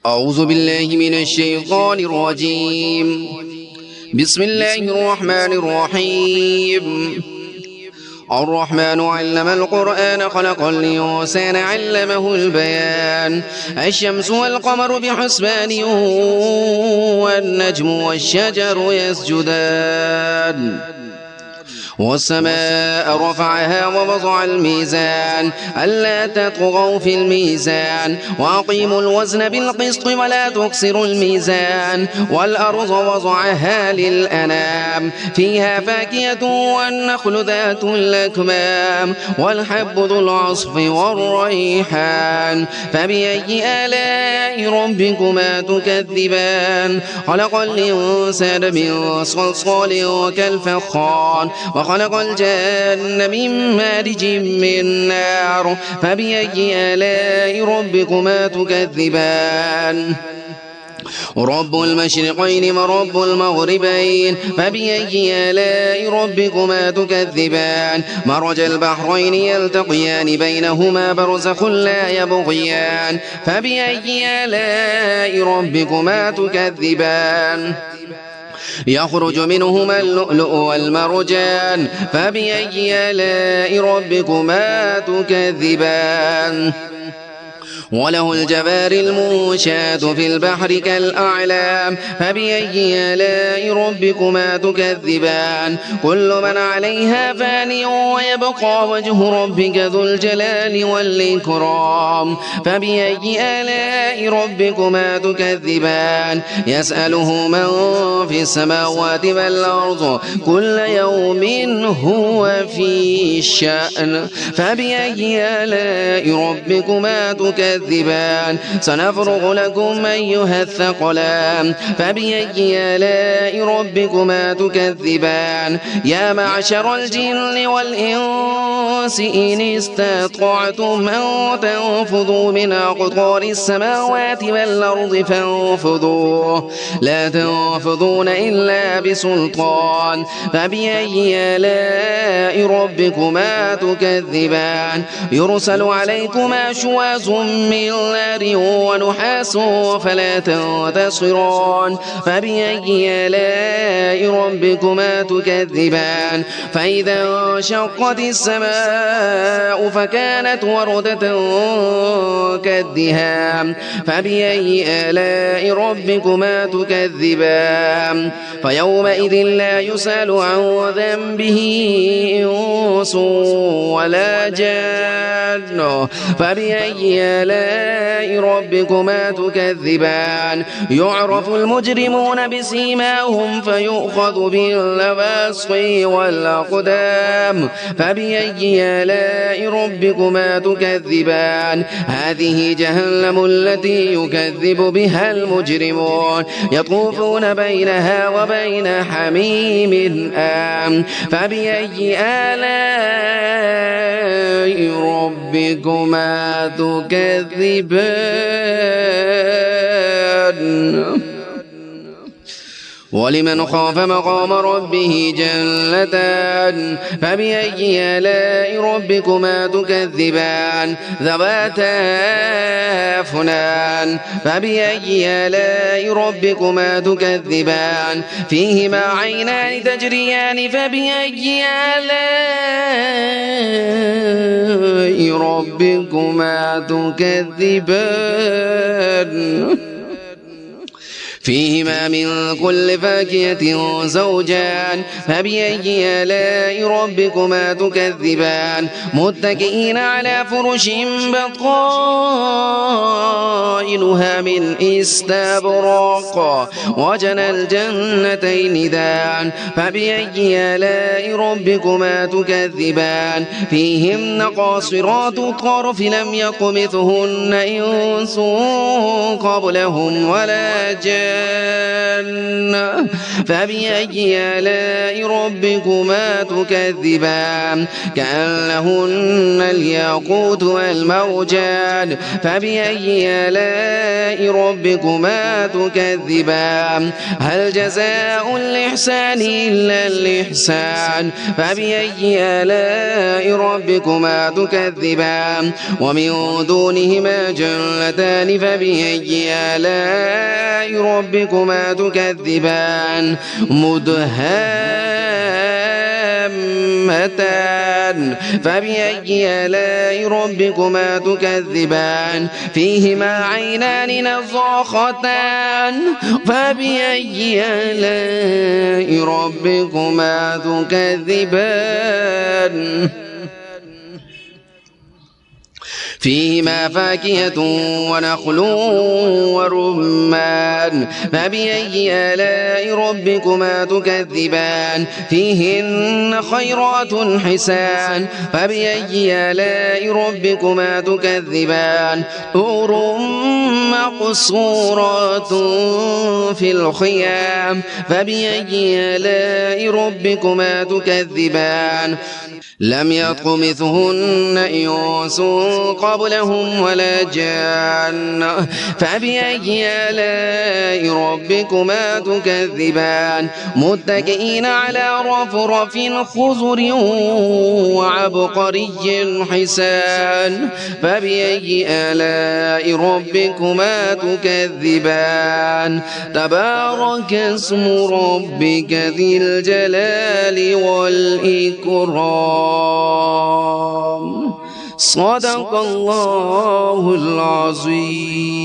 أعوذ بالله من الشيطان الرجيم. بسم الله الرحمن الرحيم. الرحمن علم القرآن خلق الإنسان علمه البيان. الشمس والقمر بحسبان والنجم والشجر يسجدان والسماء رفعها ووضع الميزان ألا تطغوا في الميزان وأقيموا الوزن بالقسط ولا تخسروا الميزان والأرض وضعها للأنام فيها فاكهة والنخل ذات الأكمام والحب ذو العصف والريحان فبأي آلاء ربكما تكذبان. خلق الإنسان من صلصال كالفخار وخلق الجن من مارج من نار فبأي آلاء ربكما تكذبان. رب المشرقين ورب المغربين فبأي آلاء ربكما تكذبان. مرج البحرين يلتقيان بينهما برزخ لا يبغيان فبأي آلاء ربكما تكذبان. يخرج منهما اللؤلؤ والمرجان فبأي آلاء ربكما تكذبان. وله الجوار المنشآت في البحر كالأعلام فبأي آلاء ربكما تكذبان. كل من عليها فان ويبقى وجه ربك ذو الجلال والإكرام فبأي آلاء ربكما تكذبان. يسأله من في السماوات والأرض كل يوم هو في شأن فبأي آلاء ربكما تكذبان. سنفرغ لكم أيها الثقلان فبأي آلاء ربكما تكذبان. يا معشر الجن والإنس إن استطعتم أن تنفذوا من أقطار السماوات والأرض فانفذوا لا تنفذون إلا بسلطان فبأي آلاء ربكما تكذبان. يرسل عليكما شواظ من نار ونحاس فلا تنتصران فبأي آلاء ربكما تكذبان. فإذا انشقت السماء فكانت وردة كالدهان فبأي آلاء ربكما تكذبان. فيومئذ لا يسأل عن ذنبه إنس ولا جان فبأي آلاء ربكما تكذبان. يعرف المجرمون بسيماهم فيؤخذ بالنواصي والأقدام فبأي آلاء ربكما تكذبان. هذه جهنم التي يكذب بها المجرمون يطوفون بينها وبين حميم آن فبأي آلاء ربكما تكذبان. ولمن خاف مقام ربه جنتان فبأي آلاء ربكما تكذبان. ذواتا أفنان فبأي آلاء ربكما تكذبان. فيهما عينان تجريان فبأي آلاء ربكما تكذبان. فيهما من كل فاكهة زوجان فبأي آلاء ربكما تكذبان. متكئين على فرش بطائنها من استبرق وجنى الجنتين دان فبأي آلاء ربكما تكذبان. فيهن قاصرات الطرف لم يطمثهن إنس قبلهم ولا جان فبأي آلاء ربكما تكذبان كأنهن الياقوت والمرجان فبأي آلاء ربكما تكذبان هل جزاء الإحسان إلا الإحسان فبأي آلاء ربكما تكذبان ومن دونهما جنتان فبأي آلاء ربكما تكذبان مدهامتان فبأي آلاء ربكما تكذبان فيهما عينان نضاختان فبأي آلاء ربكما تكذبان فيهما فاكهة ونخل ورمان فبأي آلاء ربكما تكذبان فيهن خيرات حسان فبأي آلاء ربكما تكذبان حور مقصورات في الخيام فبأي آلاء ربكما تكذبان لم يطمثهن إنس قبلهم ولا جان فبأي آلاء ربكما تكذبان متكئين على رفرف خضر وعبقري حسان فبأي آلاء ربكما تكذبان تبارك اسم ربك ذي الجلال والإكرام صدق الله العظيم.